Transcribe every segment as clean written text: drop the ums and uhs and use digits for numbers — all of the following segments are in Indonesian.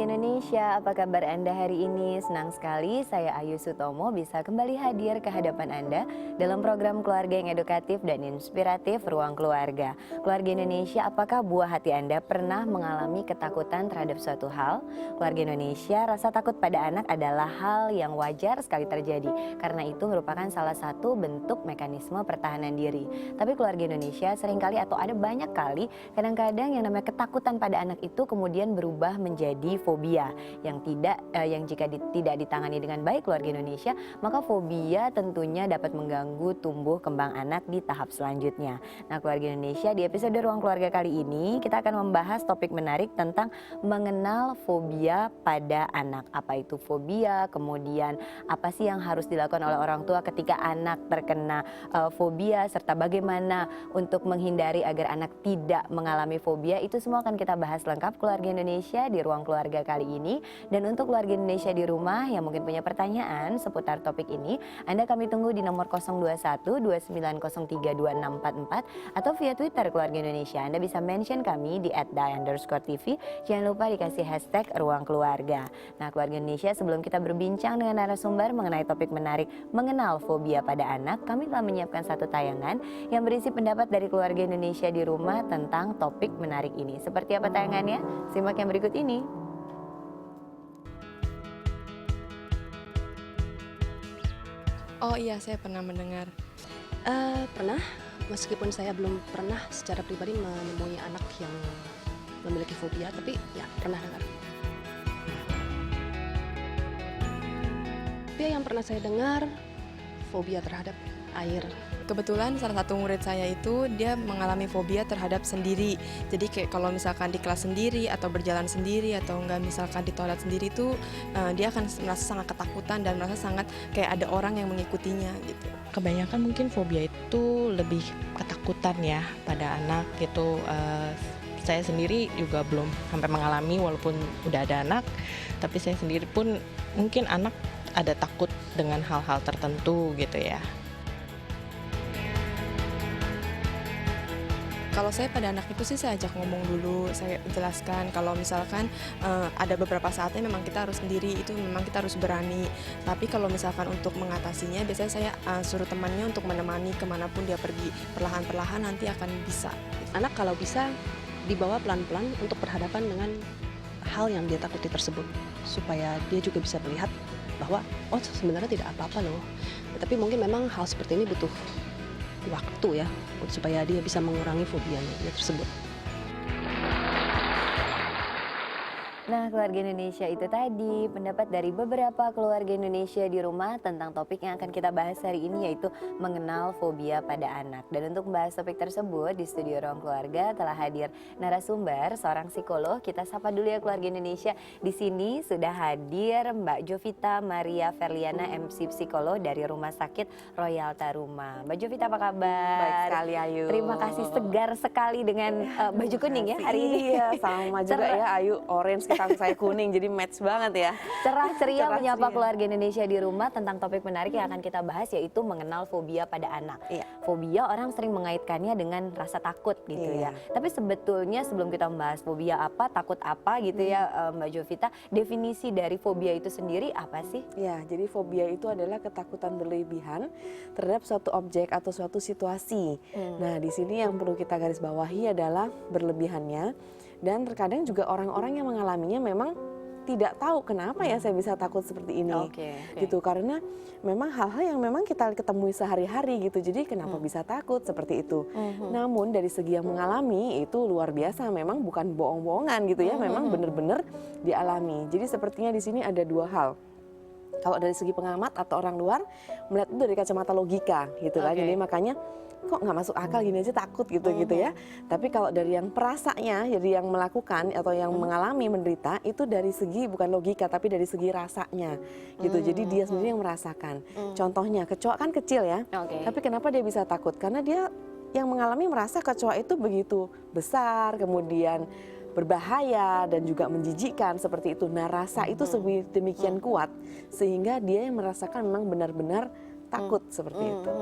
Indonesia, apa kabar Anda hari ini? Senang sekali saya Ayu Sutomo bisa kembali hadir ke hadapan Anda dalam program keluarga yang edukatif dan inspiratif Ruang Keluarga. Keluarga Indonesia, apakah buah hati Anda pernah mengalami ketakutan terhadap suatu hal? Keluarga Indonesia, rasa takut pada anak adalah hal yang wajar sekali terjadi, karena itu merupakan salah satu bentuk mekanisme pertahanan diri. Tapi keluarga Indonesia seringkali atau ada banyak kali kadang-kadang yang namanya ketakutan pada anak itu kemudian berubah menjadi fobia yang jika tidak ditangani dengan baik keluarga Indonesia, maka fobia tentunya dapat mengganggu tumbuh kembang anak di tahap selanjutnya. Nah, keluarga Indonesia, di episode Ruang Keluarga kali ini kita akan membahas topik menarik tentang mengenal fobia pada anak. Apa itu fobia? Kemudian apa sih yang harus dilakukan oleh orang tua ketika anak terkena fobia, serta bagaimana untuk menghindari agar anak tidak mengalami fobia. Itu semua akan kita bahas lengkap keluarga Indonesia di Ruang Keluarga kali ini. Dan untuk keluarga Indonesia di rumah yang mungkin punya pertanyaan seputar topik ini, Anda kami tunggu di nomor 021 2903 2644 atau via Twitter keluarga Indonesia. Anda bisa mention kami di @dai_tv. Jangan lupa dikasih hashtag Ruang Keluarga. Nah, keluarga Indonesia, sebelum kita berbincang dengan narasumber mengenai topik menarik mengenal fobia pada anak, kami telah menyiapkan satu tayangan yang berisi pendapat dari keluarga Indonesia di rumah tentang topik menarik ini. Seperti apa tayangannya? Simak yang berikut ini. Oh iya, saya pernah mendengar. Pernah, meskipun saya belum pernah secara pribadi menemui anak yang memiliki fobia, tapi ya pernah dengar. Fobia yang pernah saya dengar, fobia terhadap air. Kebetulan salah satu murid saya itu dia mengalami fobia terhadap sendiri. Jadi kayak kalau misalkan di kelas sendiri atau berjalan sendiri atau enggak misalkan di toilet sendiri itu dia akan merasa sangat ketakutan dan merasa sangat kayak ada orang yang mengikutinya gitu. Kebanyakan mungkin fobia itu lebih ketakutan ya pada anak gitu. Saya sendiri juga belum sampai mengalami walaupun udah ada anak, tapi saya sendiri pun mungkin anak ada takut dengan hal-hal tertentu gitu ya. Kalau saya pada anak itu sih saya ajak ngomong dulu, saya jelaskan kalau misalkan ada beberapa saatnya memang kita harus sendiri, itu memang kita harus berani. Tapi kalau misalkan untuk mengatasinya biasanya saya suruh temannya untuk menemani kemanapun dia pergi, perlahan-perlahan nanti akan bisa. Anak kalau bisa dibawa pelan-pelan untuk berhadapan dengan hal yang dia takuti tersebut, supaya dia juga bisa melihat bahwa oh sebenarnya tidak apa-apa loh. Tapi mungkin memang hal seperti ini butuh waktu ya, supaya dia bisa mengurangi fobianya tersebut. Nah, keluarga Indonesia, itu tadi pendapat dari beberapa keluarga Indonesia di rumah tentang topik yang akan kita bahas hari ini, yaitu mengenal fobia pada anak. Dan untuk membahas topik tersebut di studio Ruang Keluarga telah hadir narasumber, seorang psikolog. Kita sapa dulu ya keluarga Indonesia. Di sini sudah hadir Mbak Jovita Maria Ferliana, MC psikolog dari Rumah Sakit Royal Taruma. Mbak Jovita, apa kabar? Baik sekali, Ayu. Terima kasih, segar sekali dengan baju kuning ya hari ini. Iya, sama juga ya Ayu, orange, kang saya kuning, jadi match banget ya. Cerah ceria menyapa ceria. keluarga Indonesia di rumah tentang topik menarik yang akan kita bahas, yaitu mengenal fobia pada anak. Iya. Fobia orang sering mengaitkannya dengan rasa takut gitu ya. Tapi sebetulnya sebelum kita membahas fobia apa, takut apa gitu ya Mbak Jovita, definisi dari fobia itu sendiri apa sih? Ya, jadi fobia itu adalah ketakutan berlebihan terhadap suatu objek atau suatu situasi. Nah, di sini yang perlu kita garis bawahi adalah berlebihannya. Dan terkadang juga orang-orang yang mengalaminya memang tidak tahu kenapa ya saya bisa takut seperti ini, gitu. Karena memang hal-hal yang memang kita ketemui sehari-hari gitu. Jadi kenapa bisa takut seperti itu? Namun dari segi yang mengalami itu luar biasa. Memang bukan bohong-bohongan gitu ya. Memang benar-benar dialami. Jadi sepertinya di sini ada dua hal. Kalau dari segi pengamat atau orang luar melihat itu dari kacamata logika gitu kan. Jadi makanya kok nggak masuk akal gini aja takut gitu ya. Tapi kalau dari yang perasanya, jadi yang melakukan atau yang mengalami menderita itu dari segi bukan logika tapi dari segi rasanya gitu. Jadi dia sendiri yang merasakan. Contohnya kecoa kan kecil ya. Tapi kenapa dia bisa takut? Karena dia yang mengalami merasa kecoa itu begitu besar, kemudian berbahaya dan juga menjijikkan seperti itu. Nah, rasa itu demikian kuat sehingga dia yang merasakan memang benar-benar takut seperti itu.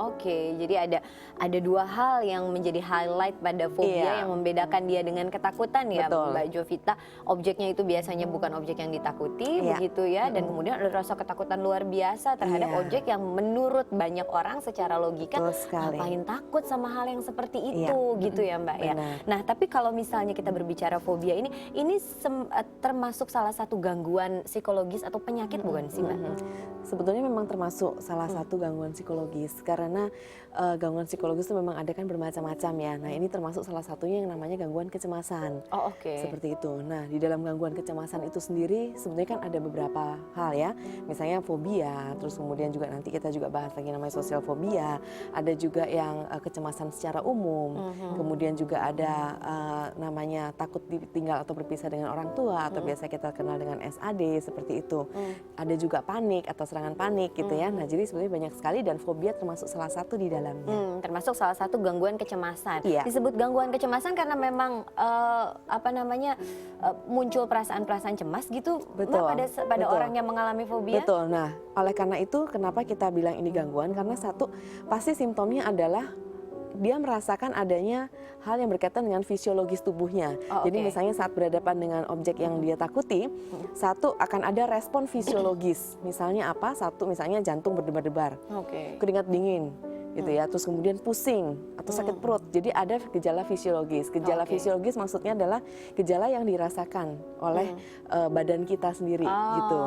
Oke, jadi ada dua hal yang menjadi highlight pada fobia Iya. yang membedakan dia dengan ketakutan ya, Betul. Mbak Jovita. Objeknya itu biasanya bukan objek yang ditakuti, Iya. begitu ya, dan kemudian ada rasa ketakutan luar biasa terhadap Iya. objek yang menurut banyak orang secara logika Betul sekali. ngapain takut sama hal yang seperti itu, Iya. gitu ya Mbak ya. Benar. Nah, tapi kalau misalnya kita berbicara fobia ini termasuk salah satu gangguan psikologis atau penyakit bukan sih Mbak? Sebetulnya memang termasuk salah satu gangguan psikologis karena gangguan psikologis itu memang ada kan bermacam-macam ya. Nah ini termasuk salah satunya yang namanya gangguan kecemasan. Oh, oke. Seperti itu. Nah di dalam gangguan kecemasan itu sendiri sebenarnya kan ada beberapa hal ya. Misalnya fobia, terus kemudian juga nanti kita juga bahas lagi namanya sosial fobia. Ada juga yang kecemasan secara umum. Kemudian juga ada namanya takut ditinggal atau berpisah dengan orang tua atau biasa kita kenal dengan SAD seperti itu. Ada juga panik atau serangan panik gitu ya. Nah jadi sebenarnya banyak sekali dan fobia termasuk salah satu di dalamnya. Termasuk salah satu gangguan kecemasan. Iya. Disebut gangguan kecemasan karena memang muncul perasaan-perasaan cemas gitu, Mbak, Betul, pada betul. orang yang mengalami fobia. Betul. Nah, oleh karena itu kenapa kita bilang ini gangguan? Karena satu, pasti simptomnya adalah dia merasakan adanya hal yang berkaitan dengan fisiologis tubuhnya. Oh, Jadi oke. misalnya saat berhadapan dengan objek yang dia takuti, satu akan ada respon fisiologis. Misalnya apa? Satu, misalnya jantung berdebar-debar, Oke. keringat dingin, gitu ya. Terus kemudian pusing atau sakit perut. Jadi ada gejala fisiologis. Gejala Oke. fisiologis maksudnya adalah gejala yang dirasakan oleh badan kita sendiri, gitu.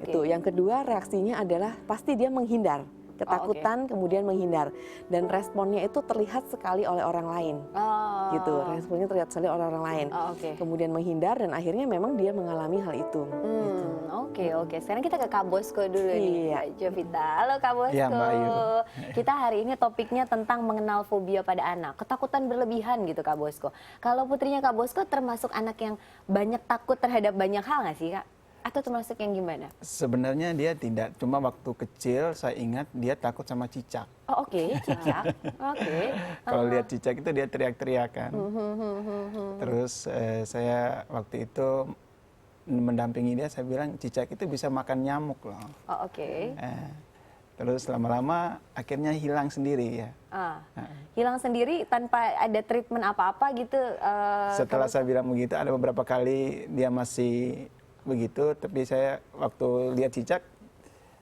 Oke. Itu. Yang kedua reaksinya adalah pasti dia menghindar. Ketakutan kemudian menghindar dan responnya itu terlihat sekali oleh orang lain. Oh. Gitu, responnya terlihat sekali oleh orang lain. Oh, oke. Kemudian menghindar dan akhirnya memang dia mengalami hal itu. Gitu. Oke. Sekarang kita ke Kak Bosko dulu nih, Iya. Mbak Jovita. Halo Kak Bosko. Iya, Mbak Ayu. Kita hari ini topiknya tentang mengenal fobia pada anak. Ketakutan berlebihan gitu Kak Bosko. Kalau putrinya Kak Bosko termasuk anak yang banyak takut terhadap banyak hal nggak sih Kak? Atau termasuk yang gimana? Sebenarnya dia tidak, cuma waktu kecil saya ingat dia takut sama cicak. Oh oke, cicak. Oke. Kalau lihat cicak itu dia teriak-teriak kan. Terus saya waktu itu mendampingi dia, saya bilang cicak itu bisa makan nyamuk loh. Oh oke. Terus lama-lama akhirnya hilang sendiri ya. Hilang sendiri tanpa ada treatment apa-apa gitu. Setelah saya bilang begitu, ada beberapa kali dia masih begitu, tapi saya waktu lihat cicak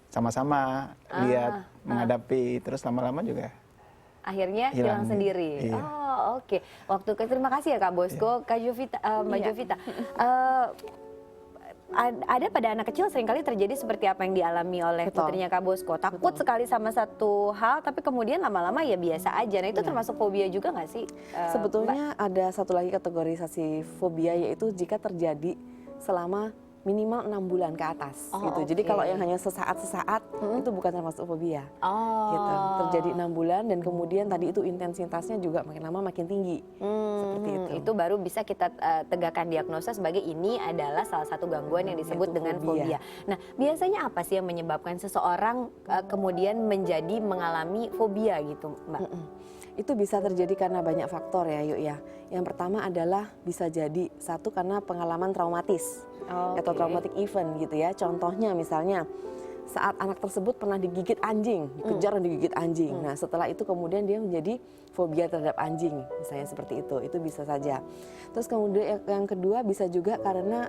sama-sama lihat menghadapi, terus lama-lama juga akhirnya hilang sendiri. Iya. Oh oke. Terima kasih ya Kak Bosko, Kak Jovita, Mbak Jovita. Ada pada anak kecil seringkali terjadi seperti apa yang dialami oleh Betul. putrinya Kak Bosko. Takut sekali sama satu hal, tapi kemudian lama-lama ya biasa aja. Nah itu termasuk fobia juga nggak sih? Sebetulnya ada satu lagi kategorisasi fobia yaitu jika terjadi selama minimal 6 bulan ke atas Oh, gitu. Jadi oke. kalau yang hanya sesaat-sesaat itu bukan termasuk fobia. Oh. Gitu. Terjadi 6 bulan dan kemudian tadi itu intensitasnya juga makin lama makin tinggi. Seperti itu. Itu baru bisa kita tegakkan diagnosa sebagai ini adalah salah satu gangguan yang disebut Yaitu dengan fobia. fobia. Nah, biasanya apa sih yang menyebabkan seseorang kemudian menjadi mengalami fobia gitu, Mbak? Itu bisa terjadi karena banyak faktor ya, Yuk ya. Yang pertama adalah bisa jadi satu karena pengalaman traumatis atau Oke. traumatic event gitu ya. Contohnya misalnya saat anak tersebut pernah digigit anjing, dikejar dan digigit anjing. Nah setelah itu kemudian dia menjadi fobia terhadap anjing, misalnya seperti itu bisa saja. Terus kemudian yang kedua bisa juga karena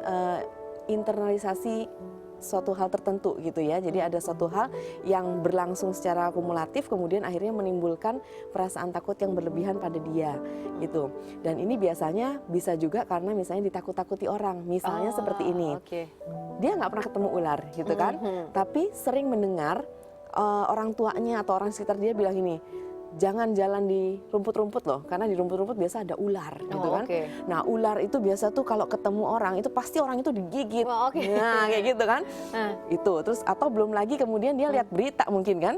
internalisasi suatu hal tertentu gitu ya. Jadi ada suatu hal yang berlangsung secara kumulatif kemudian akhirnya menimbulkan perasaan takut yang berlebihan pada dia gitu. Dan ini biasanya bisa juga karena misalnya ditakut-takuti orang. Misalnya seperti ini. Oke. Dia nggak pernah ketemu ular gitu kan. Tapi sering mendengar orang tuanya atau orang sekitar dia bilang ini, jangan jalan di rumput-rumput loh, karena di rumput-rumput biasa ada ular gitu kan. Oke. Nah ular itu biasa tuh kalau ketemu orang itu pasti orang itu digigit. Oh, oke. Nah kayak gitu kan. Nah. Itu terus atau belum lagi kemudian dia lihat berita mungkin kan.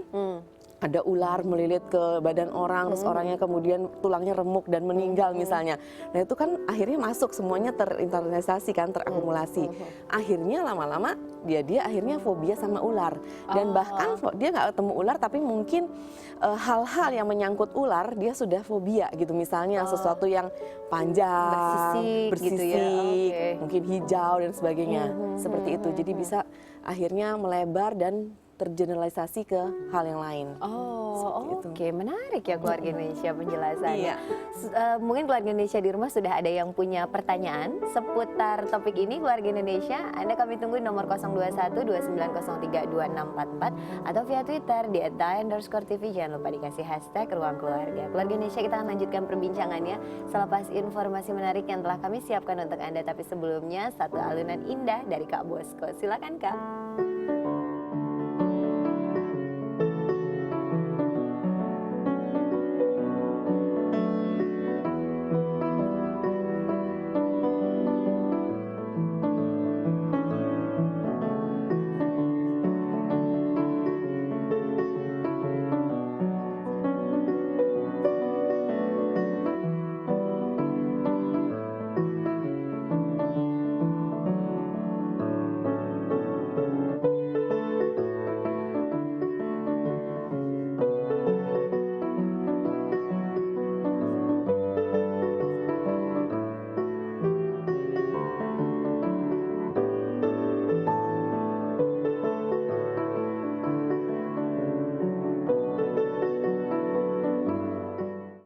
Ada ular melilit ke badan orang, terus orangnya kemudian tulangnya remuk dan meninggal misalnya. Nah itu kan akhirnya masuk semuanya terinternalisasi kan, terakumulasi. Akhirnya lama-lama dia akhirnya fobia sama ular. Dan bahkan dia nggak ketemu ular tapi mungkin hal-hal yang menyangkut ular dia sudah fobia gitu. Misalnya sesuatu yang panjang, Bersisik gitu ya, oke. mungkin hijau dan sebagainya. Seperti itu. Jadi bisa akhirnya melebar dan tergeneralisasi ke hal yang lain. Oh, Seperti oke, menarik ya keluarga Indonesia penjelasannya. Iya. Mungkin keluarga Indonesia di rumah sudah ada yang punya pertanyaan seputar topik ini, keluarga Indonesia. Anda kami tunggu nomor 021 2903 2644 atau via Twitter di @thai_tv. Jangan lupa dikasih hashtag Ruang Keluarga. Keluarga Indonesia, kita akan lanjutkan perbincangannya selepas informasi menarik yang telah kami siapkan untuk Anda. Tapi sebelumnya satu alunan indah dari Kak Bosco. Silakan Kak.